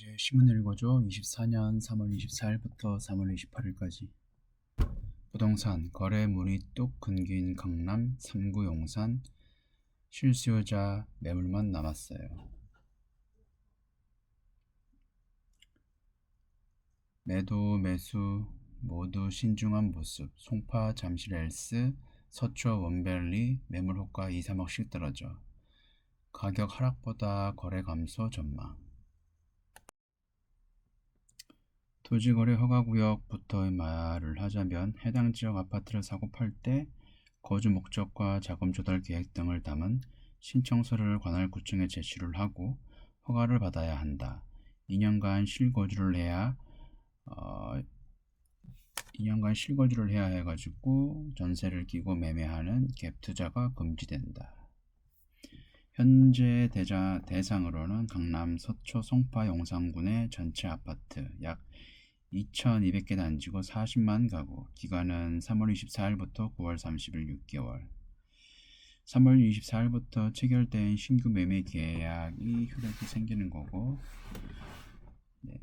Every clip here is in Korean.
이제 신문 읽어줘. 24년 3월 24일부터 3월 28일까지. 부동산 거래 문이 뚝 끊긴 강남 3구 용산. 실수요자 매물만 남았어요. 매도 매수 모두 신중한 모습. 송파 잠실 엘스 서초 원벨리 매물 호가 2, 3억씩 떨어져. 가격 하락보다 거래 감소 전망. 토지거래 허가구역부터 말을 하자면 해당 지역 아파트를 사고 팔 때 거주 목적과 자금 조달 계획 등을 담은 신청서를 관할구청에 제출을 하고 허가를 받아야 한다. 2년간 실거주를 해야 2년간 실거주를 해야 해가지고 전세를 끼고 매매하는 갭 투자가 금지된다. 현재 대상으로는 강남 서초 송파 용산군의 전체 아파트 약 2,200개 단지고 40만 가구. 기간은 3월 24일부터 9월 30일 6개월. 3월 24일부터 체결된 신규 매매 계약이 효력이 생기는 거고. 네.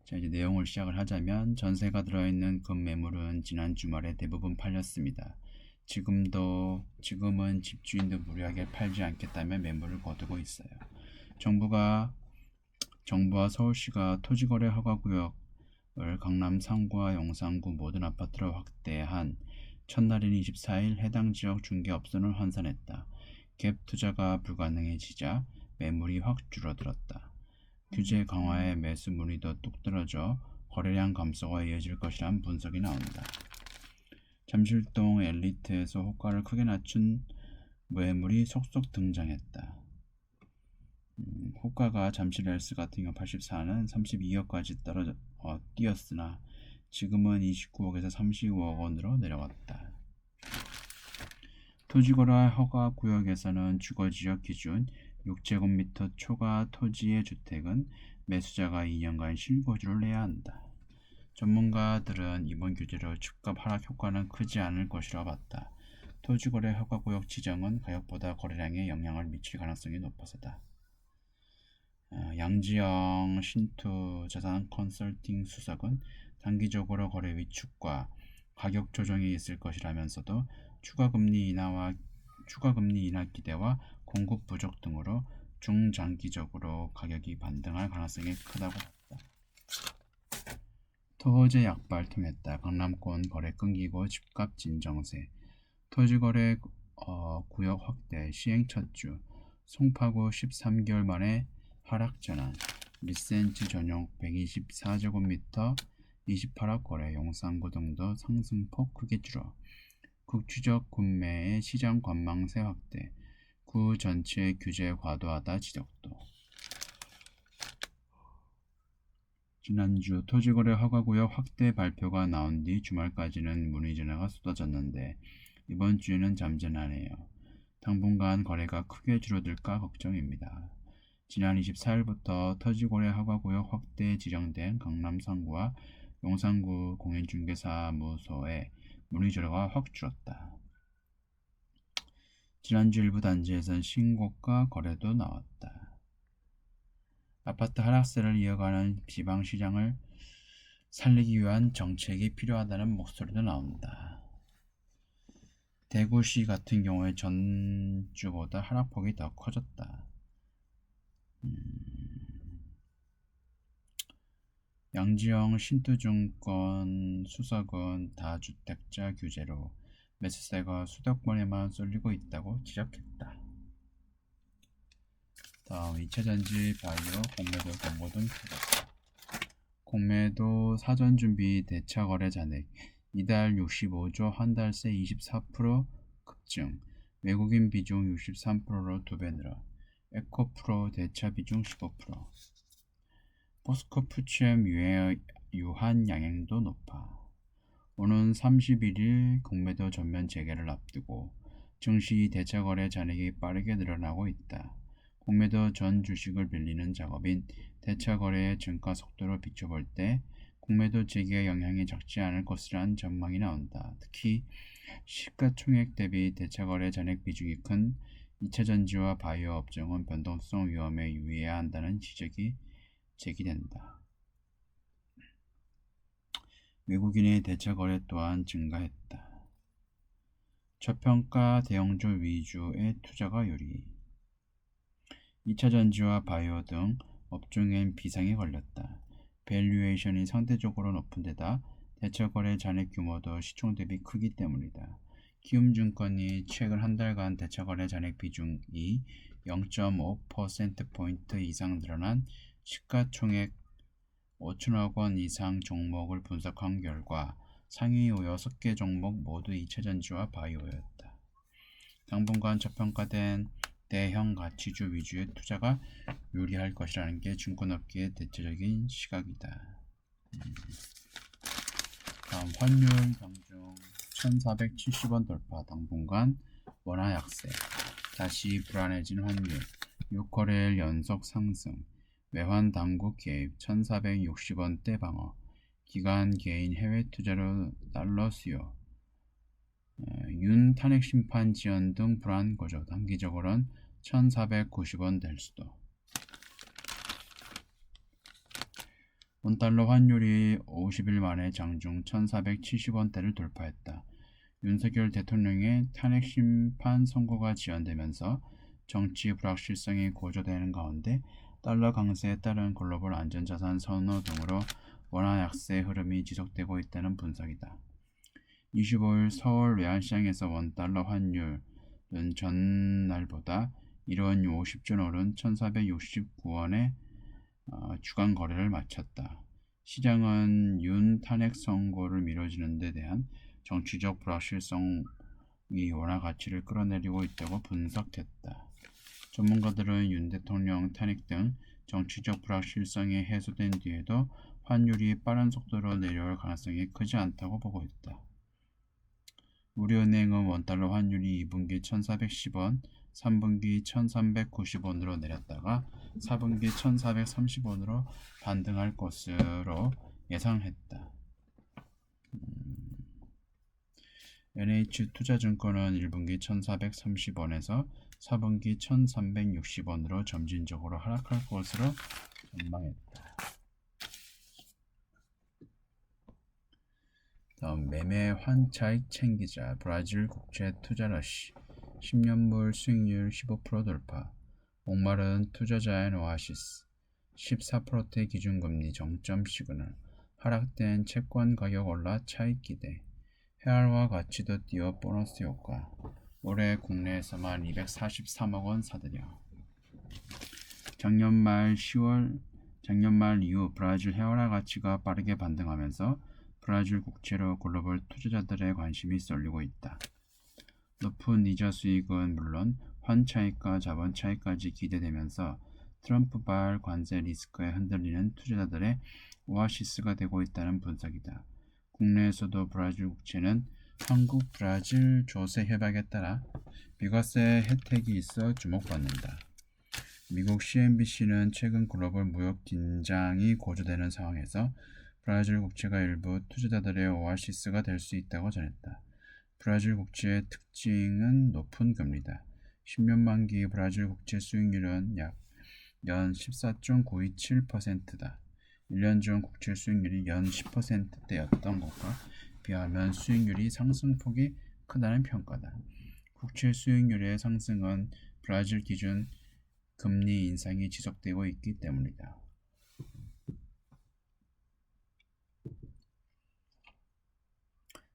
자, 이제 내용을 시작을 하자면 전세가 들어있는 급매물은 지난 주말에 대부분 팔렸습니다. 지금은 집주인도 무리하게 팔지 않겠다며 매물을 거두고 있어요. 정부와 서울시가 토지거래 허가구역을 강남 상구와 용산구 모든 아파트로 확대한 첫날인 24일 해당 지역 중개업소는 환산했다. 갭 투자가 불가능해지자 매물이 확 줄어들었다. 규제 강화에 매수 문의도 뚝 떨어져 거래량 감소가 이어질 것이란 분석이 나온다. 잠실동 엘리트에서 호가를 크게 낮춘 매물이 속속 등장했다. 호가가 잠실 엘스 같은 경우 84는 32억까지 뛰었으나 지금은 29억에서 35억 원으로 내려왔다. 토지거래 허가 구역에서는 주거지역 기준 6제곱미터 초과 토지의 주택은 매수자가 2년간 실거주를 해야 한다. 전문가들은 이번 규제로 집값 하락 효과는 크지 않을 것이라 봤다. 토지거래 허가구역 지정은 가격보다 거래량에 영향을 미칠 가능성이 높아서다. 양지영 신투자산 컨설팅 수석은 단기적으로 거래 위축과 가격 조정이 있을 것이라면서도 추가금리 인하 기대와 공급 부족 등으로 중장기적으로 가격이 반등할 가능성이 크다고 봤다. 토호제 약발 통했다. 강남권 거래 끊기고 집값 진정세. 토지거래 구역 확대 시행 첫 주. 송파구 13개월 만에 하락 전환. 리센치 전용 124제곱미터 28억 거래. 용산구 등도 상승폭 크게 줄어. 국주적 군매의 시장 관망세 확대. 구 전체 규제 과도하다 지적도. 지난주 토지거래 허가구역 확대 발표가 나온 뒤 주말까지는 문의 전화가 쏟아졌는데 이번 주에는 잠잠하네요. 당분간 거래가 크게 줄어들까 걱정입니다. 지난 24일부터 토지거래 허가구역 확대에 지정된 강남 상구와 용산구 공인중개사무소에 문의 전화가 확 줄었다. 지난주 일부 단지에선 신고가 거래도 나왔다. 아파트 하락세를 이어가는 지방시장을 살리기 위한 정책이 필요하다는 목소리도 나온다. 대구시 같은 경우에 전주보다 하락폭이 더 커졌다. 양지영 신투증권 수석은 다주택자 규제로 매수세가 수백 번에만 쏠리고 있다고 지적했다. 다음 2차전지 바이오 공매도 경고 등 터졌다. 공매도 사전준비 대차거래 잔액 이달 65조 한 달 새 24% 급증. 외국인 비중 63%로 2배 늘어. 에코프로 대차 비중 15%. 포스코 푸치엠 유한 양행도 높아. 오는 31일 공매도 전면 재개를 앞두고 증시 대차거래 잔액이 빠르게 늘어나고 있다. 공매도 전 주식을 빌리는 작업인 대차거래의 증가 속도를 비춰볼 때 공매도 재개의 영향이 적지 않을 것이란 전망이 나온다. 특히 시가총액 대비 대차거래 잔액 비중이 큰 2차 전지와 바이오 업종은 변동성 위험에 유의해야 한다는 지적이 제기된다. 외국인의 대차 거래 또한 증가했다. 저평가 대형주 위주의 투자가 유리. 2차 전지와 바이오 등 업종엔 비상이 걸렸다. 밸류에이션이 상대적으로 높은 데다 대차 거래 잔액 규모도 시총 대비 크기 때문이다. 키움증권이 최근 한 달간 대차 거래 잔액 비중이 0.5%포인트 이상 늘어난 시가총액 5천억 원 이상 종목을 분석한 결과 상위 6개 종목 모두 2차 전지와 바이오였다. 당분간 저평가된 대형 가치주 위주의 투자가 유리할 것이라는 게 증권업계의 대체적인 시각이다. 다음 환율 경중 1470원 돌파. 당분간 원화 약세. 다시 불안해진 환율. 6거래일 연속 상승. 외환 당국 개입 1460원대 방어. 기관 개인 해외 투자로 달러 수요. 윤 탄핵 심판 지연 등 불안 거죠. 단기적으로는 1490원 될 수도. 원달러 환율이 50일 만에 장중 1470원대를 돌파했다. 윤석열 대통령의 탄핵 심판 선고가 지연되면서 정치 불확실성이 고조되는 가운데 달러 강세에 따른 글로벌 안전자산 선호 등으로 원화 약세 흐름이 지속되고 있다는 분석이다. 25일 서울 외환시장에서 원달러 환율은 전날보다 1원 50전 오른 1469원에 주간 거래를 마쳤다. 시장은 윤 탄핵 선고를 미뤄지는 데 대한 정치적 불확실성이 원화 가치를 끌어내리고 있다고 분석했다. 전문가들은 윤 대통령 탄핵 등 정치적 불확실성이 해소된 뒤에도 환율이 빠른 속도로 내려올 가능성이 크지 않다고 보고 있다. 우리은행은 원달러 환율이 2분기 1410원, 3분기 1390원으로 내렸다가 4분기 1430원으로 반등할 것으로 예상했다. NH투자증권은 1분기 1430원에서 4분기 1360원으로 점진적으로 하락할 것으로 전망했다. 다음 매매 환차익 챙기자. 브라질 국채 투자 러시. 10년물 수익률 15% 돌파. 목마른 투자자의 오아시스. 14%대 기준금리 정점 시그널. 하락된 채권 가격 올라 차익 기대. 헤알와 가치도 뛰어 보너스 효과. 올해 국내에서만 243억 원 사들여. 작년 말 이후 브라질 헤알화 가치가 빠르게 반등하면서 브라질 국채로 글로벌 투자자들의 관심이 쏠리고 있다. 높은 이자 수익은 물론 환차익과 자본 차익까지 기대되면서 트럼프발 관세 리스크에 흔들리는 투자자들의 오아시스가 되고 있다는 분석이다. 국내에서도 브라질 국채는 한국 브라질 조세 협약에 따라 비과세 혜택이 있어 주목받는다. 미국 CNBC는 최근 글로벌 무역 긴장이 고조되는 상황에서 브라질 국채가 일부 투자자들의 오아시스가 될 수 있다고 전했다. 브라질 국채의 특징은 높은 금리다. 10년 만기 브라질 국채 수익률은 약 연 14.927%다. 1년 전 국채 수익률이 연 10%대였던 것과 비하면 수익률이 상승폭이 크다는 평가다. 국채 수익률의 상승은 브라질 기준 금리 인상이 지속되고 있기 때문이다.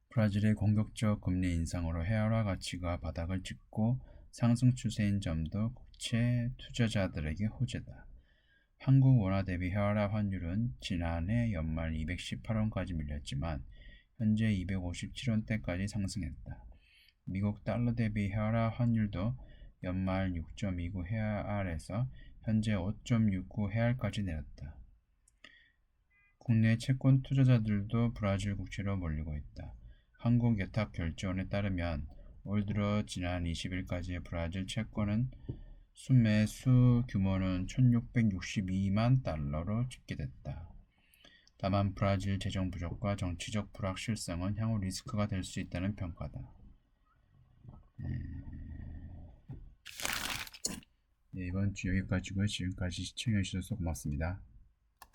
브라질의 공격적 금리 인상으로 헤알화 가치가 바닥을 찍고 상승 추세인 점도 국채 투자자들에게 호재다. 한국 원화 대비 헤알화 환율은 지난해 연말 218원까지 밀렸지만 현재 257원대까지 상승했다. 미국 달러 대비 헤알화 환율도 연말 6.29 헤알에서 현재 5.69 헤알까지 내렸다. 국내 채권 투자자들도 브라질 국채로 몰리고 있다. 한국예탁결제원에 따르면 올 들어 지난 20일까지 브라질 채권은 순매수 규모는 1662만 달러로 집계됐다. 다만 브라질 재정 부족과 정치적 불확실성은 향후 리스크가 될 수 있다는 평가다. 네, 이번 주 여기까지고요. 지금까지 시청해 주셔서 고맙습니다.